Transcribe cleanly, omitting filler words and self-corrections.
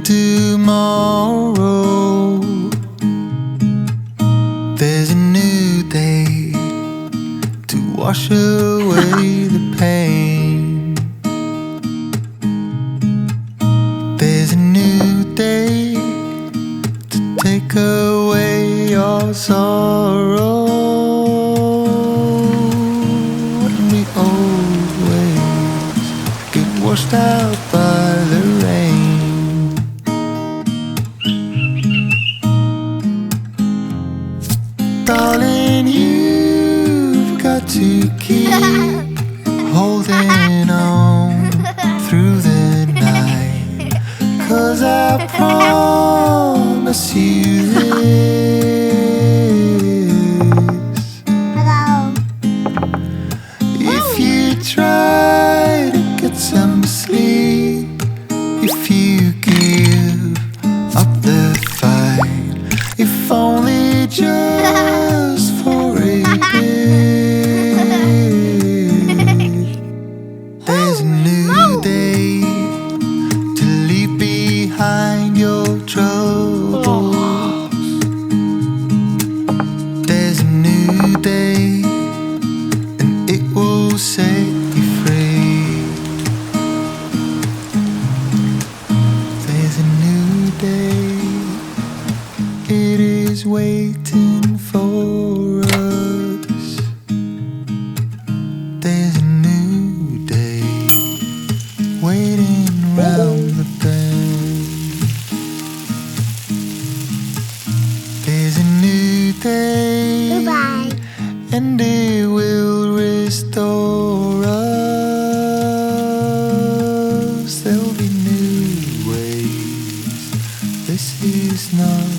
coming tomorrow. There's a new day to wash away the pain. There's a new day to take away your sorrow. And the old ways get washed out by the rain. Darling, you've got to keep holding on through the night, 'cause I promise you this. If you try to get some sleep, if you give up the fight, if only just for a bit, there's a new day to leave behind your troubles. There's a new day and it will set you free. There's a new day, it is waiting for us. There's a new day waiting round the bend. There's a new day, Goodbye. and it will restore us. There'll be new ways. This is not